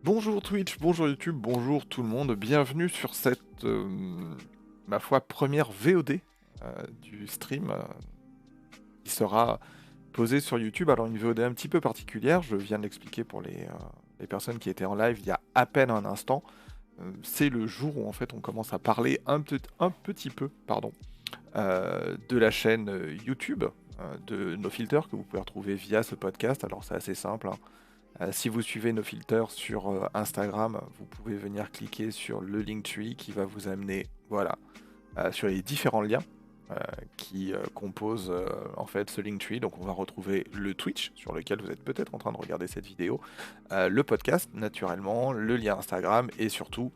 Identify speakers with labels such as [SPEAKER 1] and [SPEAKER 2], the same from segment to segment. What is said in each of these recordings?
[SPEAKER 1] Bonjour Twitch, bonjour YouTube, bonjour tout le monde, bienvenue sur cette, ma foi, première VOD du stream qui sera posée sur YouTube. Alors une VOD un petit peu particulière, je viens de l'expliquer pour les personnes qui étaient en live il y a à peine un instant. C'est le jour où en fait on commence à parler un petit peu, pardon, de la chaîne YouTube de No Filter que vous pouvez retrouver via ce podcast. Alors c'est assez simple, hein. Si vous suivez nos filters sur Instagram, vous pouvez venir cliquer sur le Linktree qui va vous amener voilà, sur les différents liens euh, qui composent en fait ce Linktree. Donc on va retrouver le Twitch sur lequel vous êtes peut-être en train de regarder cette vidéo, le podcast naturellement, le lien Instagram et surtout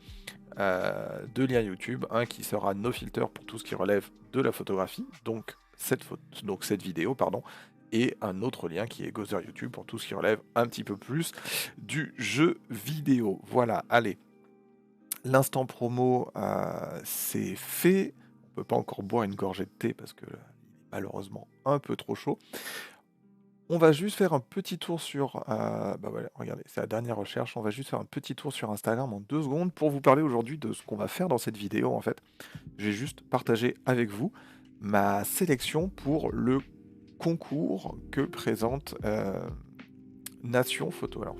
[SPEAKER 1] deux liens YouTube. Un qui sera No Filter pour tout ce qui relève de la photographie, donc cette vidéo, pardon, et un autre lien qui est Gozer YouTube pour tout ce qui relève un petit peu plus du jeu vidéo. Voilà, allez. L'instant promo, c'est fait. On peut pas encore boire une gorgée de thé parce que il est malheureusement un peu trop chaud. On va juste faire un petit tour sur, bah voilà, regardez, c'est la dernière recherche. On va juste faire un petit tour sur Instagram en 2 secondes pour vous parler aujourd'hui de ce qu'on va faire dans cette vidéo, en fait. Je vais juste partager avec vous ma sélection pour le concours que présente Nation Photo. Alors,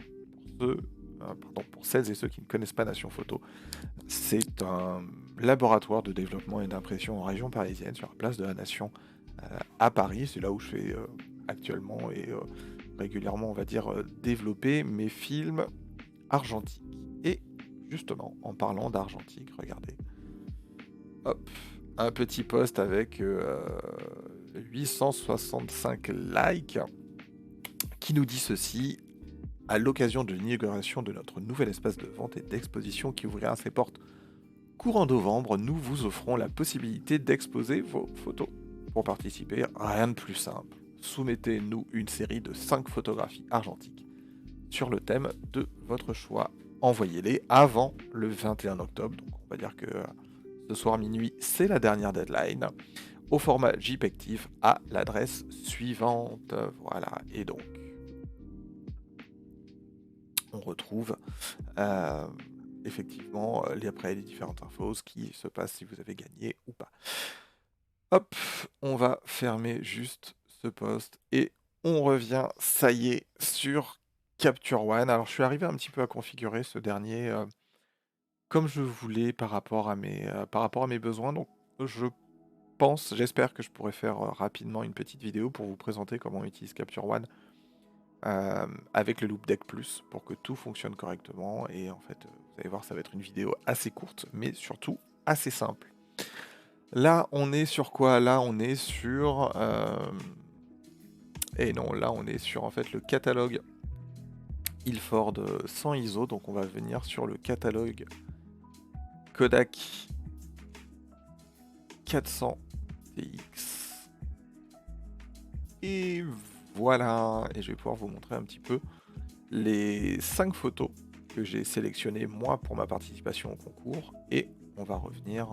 [SPEAKER 1] pour celles et ceux qui ne connaissent pas Nation Photo, c'est un laboratoire de développement et d'impression en région parisienne, sur la place de la Nation à Paris. C'est là où je fais actuellement et régulièrement, on va dire, développer mes films argentiques. Et justement, en parlant d'argentique, regardez, hop, un petit post avec 865 likes qui nous dit ceci. À l'occasion de l'inauguration de notre nouvel espace de vente et d'exposition qui ouvrira ses portes courant novembre, nous vous offrons la possibilité d'exposer vos photos. Pour participer, rien de plus simple. Soumettez-nous une série de 5 photographies argentiques sur le thème de votre choix. Envoyez-les avant le 21 octobre. Donc on va dire que ce soir minuit, c'est la dernière deadline. Au format JPEG à l'adresse suivante. Voilà. Et donc, on retrouve effectivement après les différentes infos, ce qui se passe si vous avez gagné ou pas. Hop, on va fermer juste ce post et on revient, ça y est, sur Capture One. Alors je suis arrivé un petit peu à configurer ce dernier comme je voulais par rapport à mes besoins. Donc je j'espère que je pourrai faire rapidement une petite vidéo pour vous présenter comment on utilise Capture One avec le Loop Deck Plus pour que tout fonctionne correctement. Et en fait, vous allez voir, ça va être une vidéo assez courte, mais surtout assez simple. Là, on est sur quoi? Là, on est sur... Et non, là, on est sur en fait le catalogue Ilford sans ISO. Donc, on va venir sur le catalogue Kodak 400 TX. Et voilà. Et je vais pouvoir vous montrer un petit peu les 5 photos que j'ai sélectionnées moi pour ma participation au concours. Et on va revenir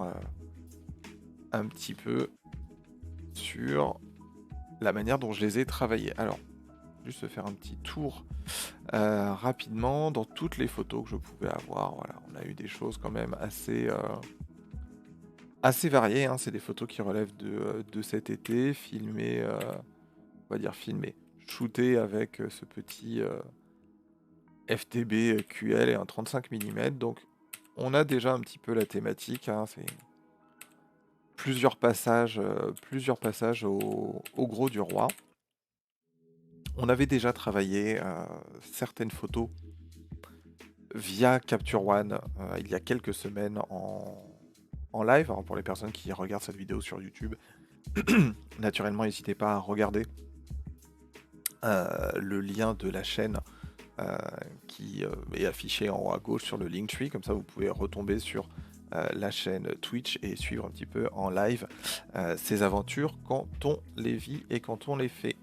[SPEAKER 1] un petit peu sur la manière dont je les ai travaillées. Alors, juste faire un petit tour rapidement dans toutes les photos que je pouvais avoir. Voilà, on a eu des choses quand même assez variées, hein. C'est des photos qui relèvent de cet été, filmées, on va dire filmées, shootées avec ce petit FTB QL et un 35 mm. Donc, on a déjà un petit peu la thématique, hein. C'est plusieurs passages au Gros du Roi. On avait déjà travaillé certaines photos via Capture One il y a quelques semaines en live. Alors pour les personnes qui regardent cette vidéo sur YouTube, naturellement, n'hésitez pas à regarder le lien de la chaîne qui est affiché en haut à gauche sur le Linktree. Comme ça, vous pouvez retomber sur la chaîne Twitch et suivre un petit peu en live ces aventures quand on les vit et quand on les fait.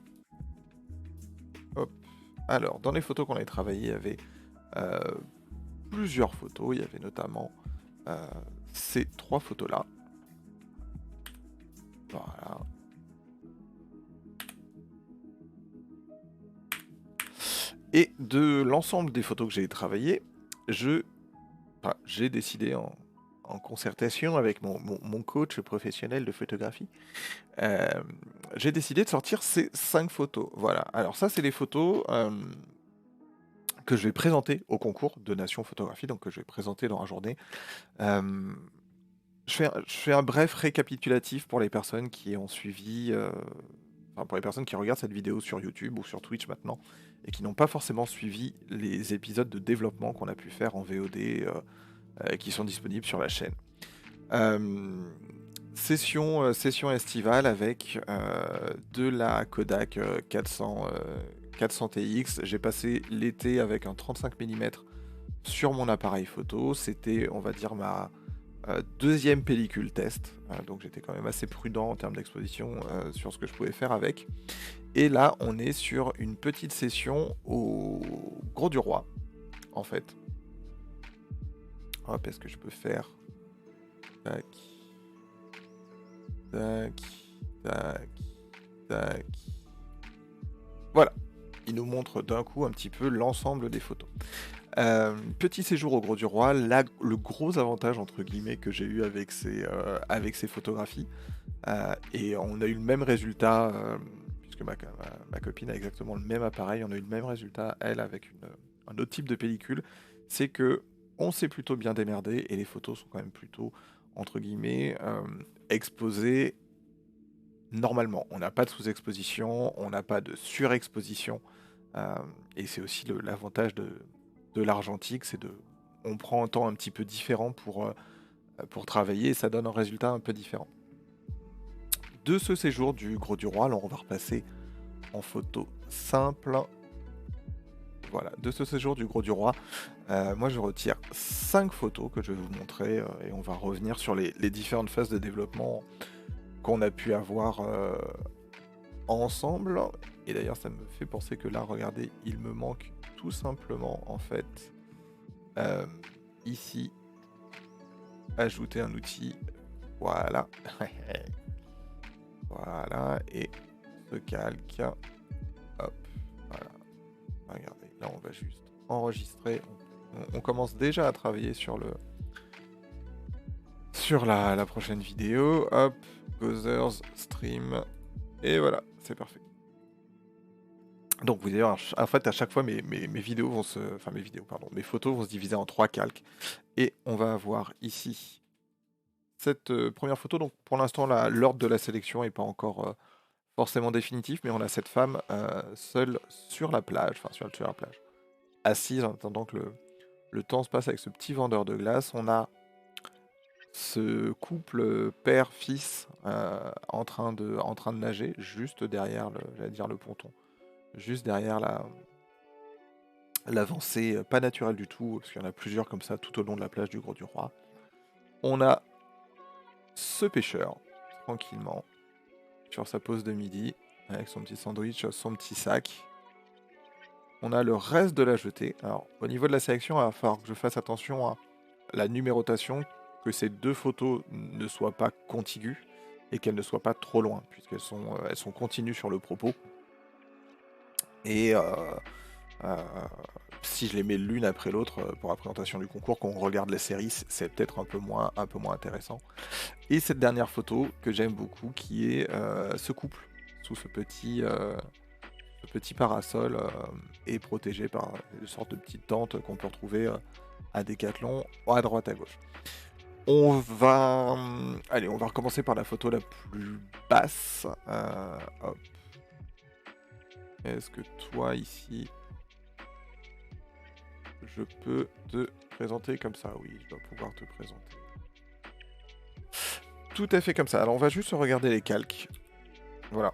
[SPEAKER 1] Hop. Alors, dans les photos qu'on avait travaillées, il y avait plusieurs photos. Il y avait notamment ces 3 photos-là. Voilà. Et de l'ensemble des photos que j'ai travaillées, je j'ai décidé en concertation avec mon coach professionnel de photographie, hem, j'ai décidé de sortir ces 5 photos. Voilà. Alors ça, c'est les photos, que je vais présenter au concours de Nation Photographie, donc que je vais présenter dans la journée. Hem, je fais un bref récapitulatif pour les personnes qui ont suivi, enfin pour les personnes qui regardent cette vidéo sur YouTube ou sur Twitch maintenant et qui n'ont pas forcément suivi les épisodes de développement qu'on a pu faire en VOD, qui sont disponibles sur la chaîne. Hem, session estivale avec, de la Kodak, 400 TX. J'ai passé l'été avec un 35 millimètres sur mon appareil photo. C'était, on va dire, ma, 2e pellicule test, donc j'étais quand même assez prudent en termes d'exposition, sur ce que je pouvais faire avec. Et là, on est sur une petite session au Grau du Roi, en fait. Hop, est-ce que je peux faire? Tac, tac, tac, tac. Voilà. Il nous montre d'un coup un petit peu l'ensemble des photos. Petit séjour au Grau du Roi, le gros avantage entre guillemets que j'ai eu avec ces photographies, et on a eu le même résultat, puisque ma copine a exactement le même appareil, on a eu le même résultat, elle, avec un autre type de pellicule, c'est que on s'est plutôt bien démerdé et les photos sont quand même plutôt, entre guillemets, exposées normalement. On n'a pas de sous-exposition, on n'a pas de surexposition, et c'est aussi l'avantage de l'argentique, c'est on prend un temps un petit peu différent pour travailler et ça donne un résultat un peu différent. De ce séjour du Grau du Roi, alors on va repasser en photo simple. Voilà, de ce séjour du Grau du Roi, moi je retire 5 photos que je vais vous montrer, et on va revenir sur les différentes phases de développement qu'on a pu avoir, ensemble. Et d'ailleurs ça me fait penser que là, regardez, il me manque tout simplement en fait, euh, ici, ajouter un outil. Voilà. Voilà, et ce calque. Hop, voilà. Regardez, là on va juste enregistrer. On commence déjà à travailler sur la prochaine vidéo. Hop, Gothers, Stream. Et voilà, c'est parfait. Donc vous allez voir, en fait, à chaque fois, mes vidéos vont enfin mes vidéos, pardon, mes photos vont se diviser en 3 calques. Et on va avoir ici cette, première photo. Donc pour l'instant, l'ordre de la sélection n'est pas encore, forcément définitif, mais on a cette femme, seule sur la plage, enfin sur la plage, assise en attendant que le temps se passe avec ce petit vendeur de glace. On a ce couple, père-fils, en train de nager juste derrière j'allais dire le ponton, juste derrière l'avancée, pas naturelle du tout, parce qu'il y en a plusieurs comme ça tout au long de la plage du Grau du Roi. On a ce pêcheur, tranquillement, sur sa pause de midi, avec son petit sandwich, son petit sac. On a le reste de la jetée. Alors, au niveau de la sélection, il va falloir que je fasse attention à la numérotation, que ces 2 photos ne soient pas contiguës et qu'elles ne soient pas trop loin, elles sont continues sur le propos. Et euh, si je les mets l'une après l'autre, pour la présentation du concours, qu'on regarde les séries, c'est peut-être un peu moins intéressant. Et cette dernière photo que j'aime beaucoup, qui est ce couple sous ce petit parasol, est protégé par une sorte de petite tente qu'on peut retrouver, à Decathlon, à droite à gauche. Allez, on va recommencer par la photo la plus basse. Hop. Est-ce que toi ici, je peux te présenter comme ça? Oui, je dois pouvoir te présenter. Tout à fait comme ça. Alors on va juste regarder les calques. Voilà.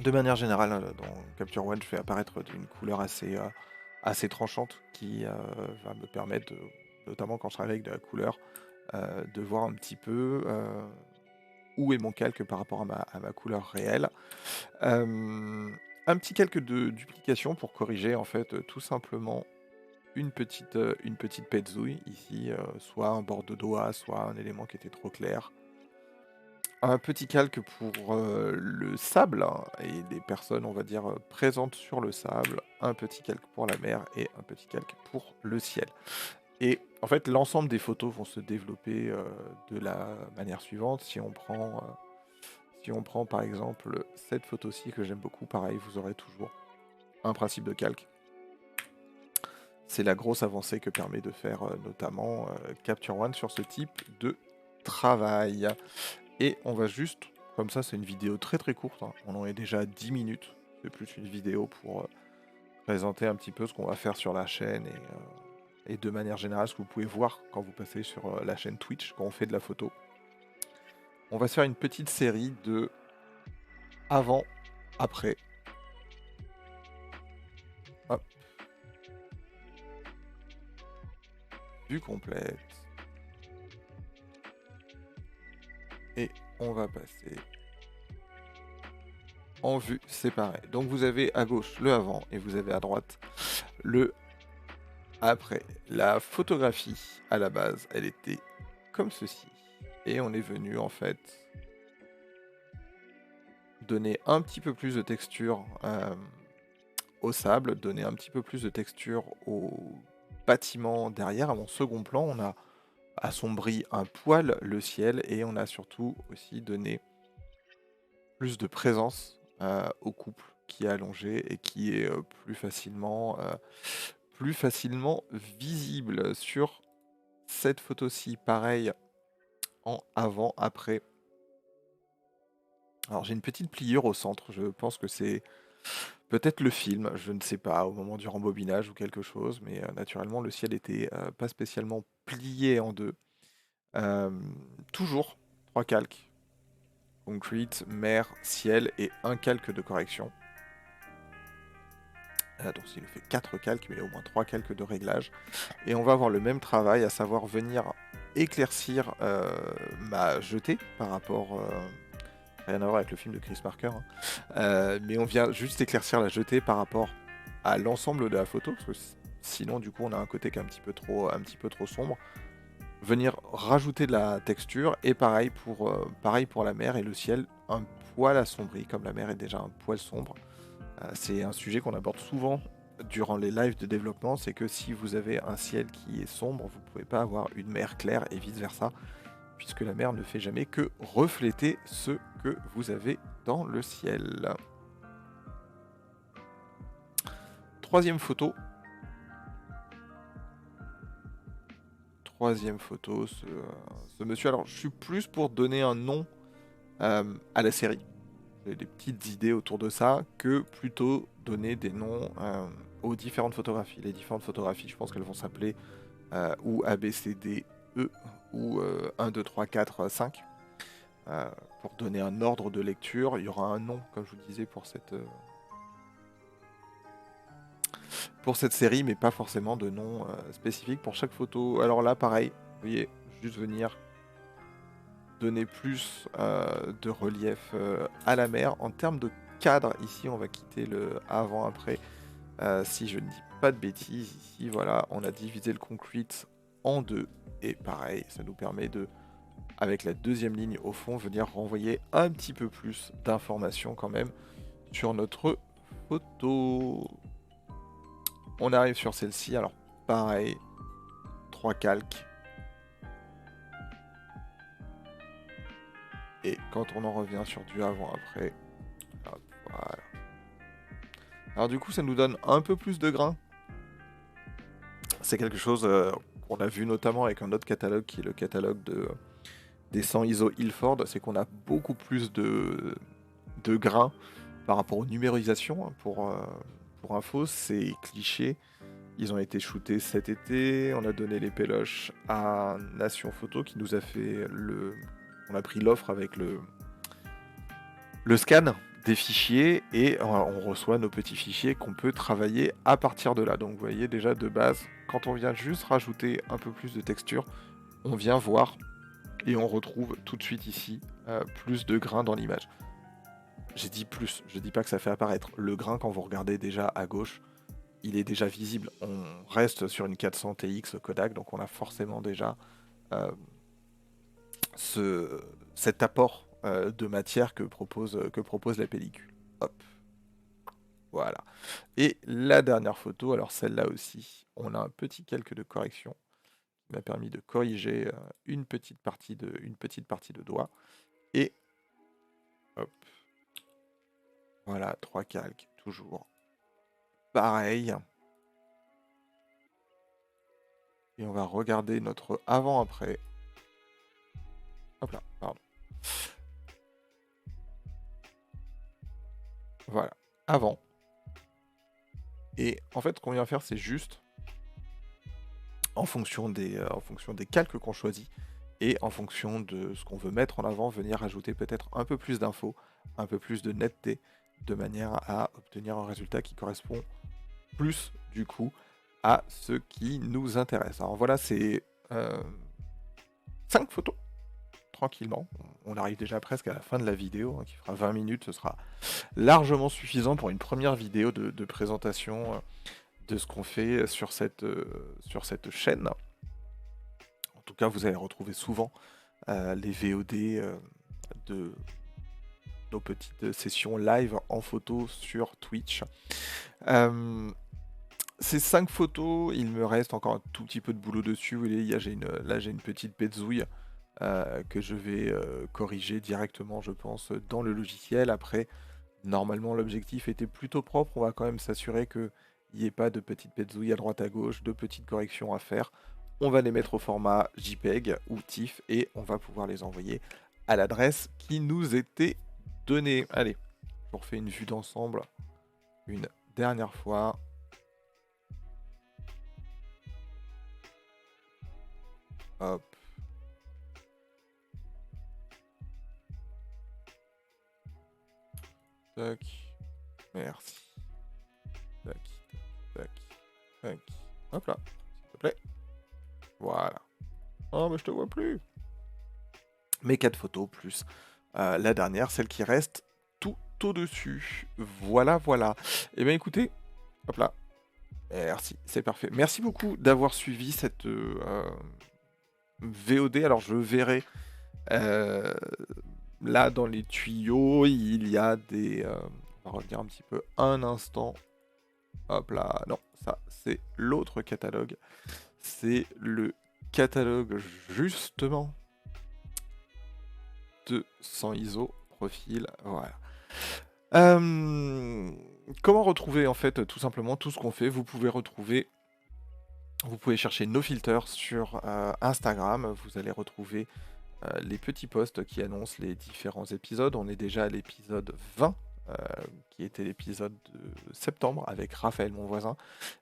[SPEAKER 1] De manière générale, dans Capture One, je fais apparaître une couleur assez tranchante qui, va me permettre, notamment quand je travaille avec de la couleur, de voir un petit peu, où est mon calque par rapport à ma couleur réelle. Un petit calque de duplication pour corriger en fait, tout simplement une petite petzouille ici, soit un bord de doigt, soit un élément qui était trop clair. un petit calque pour le sable hein, et des personnes, on va dire, présentes sur le sable, un petit calque pour la mer et un petit calque pour le ciel. Et en fait, l'ensemble des photos vont se développer de la manière suivante. Si on prend par exemple cette photo-ci que j'aime beaucoup, pareil, vous aurez toujours un principe de calque. C'est la grosse avancée que permet de faire notamment Capture One sur ce type de travail. Et on va juste, comme ça c'est une vidéo très très courte, hein, on en est déjà à 10 minutes, c'est plus une vidéo pour présenter un petit peu ce qu'on va faire sur la chaîne et de manière générale ce que vous pouvez voir quand vous passez sur la chaîne Twitch, quand on fait de la photo. On va se faire une petite série de avant, après. Hop, vue complète. Et on va passer en vue séparée. Donc vous avez à gauche le avant et vous avez à droite le après. La photographie à la base, elle était comme ceci. Et on est venu en fait donner un petit peu plus de texture au sable, donner un petit peu plus de texture au bâtiment derrière. À mon second plan, on a assombri un poil le ciel et on a surtout aussi donné plus de présence au couple qui est allongé et qui est plus facilement visible sur cette photo-ci. Pareil en avant, après. Alors j'ai une petite pliure au centre, je pense que c'est peut-être le film, je ne sais pas, au moment du rembobinage ou quelque chose, mais naturellement le ciel était pas spécialement plié en deux. Toujours 3 calques, concrete, mer, ciel et un calque de correction. Donc il nous fait 4 calques, mais il y a au moins 3 calques de réglage. Et on va avoir le même travail, à savoir venir éclaircir ma jetée par rapport... rien à voir avec le film de Chris Marker, hein. Mais on vient juste éclaircir la jetée par rapport à l'ensemble de la photo, parce que sinon du coup on a un côté qui est un petit peu trop sombre. Venir rajouter de la texture, et pareil pour la mer et le ciel, un poil assombri, comme la mer est déjà un poil sombre. C'est un sujet qu'on aborde souvent durant les lives de développement, c'est que si vous avez un ciel qui est sombre, vous ne pouvez pas avoir une mer claire et vice versa, puisque la mer ne fait jamais que refléter ce que vous avez dans le ciel. Troisième photo. Ce monsieur. Alors, je suis plus pour donner un nom à la série. J'ai des petites idées autour de ça, que plutôt donner des noms aux différentes photographies. Les différentes photographies, je pense qu'elles vont s'appeler ou A, B, C, D, E, ou 1, 2, 3, 4, 5. Pour donner un ordre de lecture, il y aura un nom, comme je vous disais, pour cette série, mais pas forcément de nom spécifique pour chaque photo. Alors là, pareil, vous voyez, juste venir donner plus de relief à la mer. En termes de cadre, ici, on va quitter le avant-après. Si je ne dis pas de bêtises, ici, voilà, on a divisé le concrete en deux. Et pareil, ça nous permet de, avec la deuxième ligne au fond, venir renvoyer un petit peu plus d'informations quand même sur notre photo. On arrive sur celle-ci, alors pareil, 3 calques. Et quand on en revient sur du avant-après, hop, voilà. Alors du coup, ça nous donne un peu plus de grain. C'est quelque chose qu'on a vu notamment avec un autre catalogue, qui est le catalogue des 100 ISO Ilford, c'est qu'on a beaucoup plus de grains par rapport aux numérisations. Hein, pour info, ces clichés, ils ont été shootés cet été. On a donné les péloches à Nation Photo qui nous a fait on a pris l'offre avec le scan des fichiers et on reçoit nos petits fichiers qu'on peut travailler à partir de là. Donc vous voyez déjà de base, quand on vient juste rajouter un peu plus de texture, on vient voir et on retrouve tout de suite ici plus de grains dans l'image. J'ai dit plus, je dis pas que ça fait apparaître. Le grain, quand vous regardez déjà à gauche, il est déjà visible. On reste sur une 400 TX Kodak, donc on a forcément déjà cet apport de matière que propose la pellicule. Hop, voilà. Et la dernière photo, alors celle-là aussi, on a un petit calque de correction qui m'a permis de corriger une petite partie de doigt. Et hop, voilà, 3 calques, toujours pareil. Et on va regarder notre avant-après. Hop là, pardon. Voilà, avant. Et en fait, ce qu'on vient faire, c'est juste, en fonction des calques qu'on choisit, et en fonction de ce qu'on veut mettre en avant, venir ajouter peut-être un peu plus d'infos, un peu plus de netteté, de manière à obtenir un résultat qui correspond plus, du coup, à ce qui nous intéresse. Alors voilà, c'est 5 photos, tranquillement. On arrive déjà presque à la fin de la vidéo, hein, qui fera 20 minutes. Ce sera largement suffisant pour une première vidéo de présentation de ce qu'on fait sur cette chaîne. En tout cas, vous allez retrouver souvent les VOD de nos petites sessions live en photo sur Twitch. Ces 5 photos, il me reste encore un tout petit peu de boulot dessus. Vous voyez, là j'ai une petite petzouille que je vais corriger directement, je pense, dans le logiciel. Après, normalement, l'objectif était plutôt propre. On va quand même s'assurer qu'il n'y ait pas de petites petzouilles à droite à gauche, de petites corrections à faire. On va les mettre au format JPEG ou TIFF et on va pouvoir les envoyer à l'adresse qui nous était donnée. Allez, je vous refais une vue d'ensemble une dernière fois. Hop. Tac. Merci. Tac. Tac. Tac. Hop là. S'il te plaît. Voilà. Oh, mais je te vois plus. Mes 4 photos plus la dernière, celle qui reste tout au-dessus. Voilà, voilà. Et bien écoutez, hop là. Merci, c'est parfait. Merci beaucoup d'avoir suivi cette VOD. Alors je verrai là dans les tuyaux, il y a des... on va revenir un petit peu un instant. Hop là, non, ça c'est l'autre catalogue. C'est le catalogue justement de 100 ISO profil. Voilà. Comment retrouver en fait tout simplement tout ce qu'on fait? Vous pouvez chercher nos filters sur Instagram. Vous allez retrouver les petits posts qui annoncent les différents épisodes. On est déjà à l'épisode 20, qui était l'épisode de septembre avec Raphaël, mon voisin.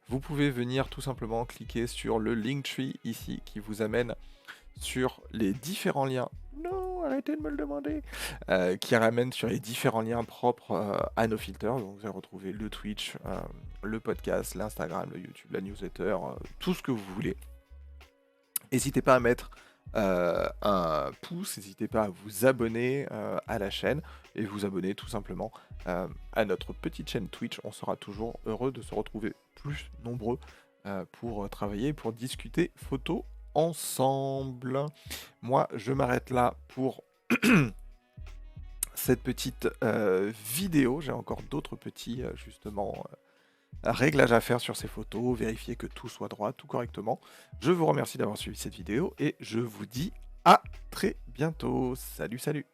[SPEAKER 1] Vous pouvez venir tout simplement cliquer sur le Linktree ici qui vous amène sur les différents liens. Non, arrêtez de me le demander. Qui ramène sur les différents liens propres à nos filters. Donc vous allez retrouver le Twitch, le podcast, l'Instagram, le YouTube, la newsletter, tout ce que vous voulez. N'hésitez pas à mettre un pouce, n'hésitez pas à vous abonner à la chaîne et vous abonner tout simplement à notre petite chaîne Twitch. On sera toujours heureux de se retrouver plus nombreux pour travailler, pour discuter photos ensemble. Moi, je m'arrête là pour cette petite vidéo. J'ai encore d'autres petits justement réglages à faire sur ces photos, vérifier que tout soit droit, tout correctement. Je vous remercie d'avoir suivi cette vidéo et je vous dis à très bientôt. Salut, salut!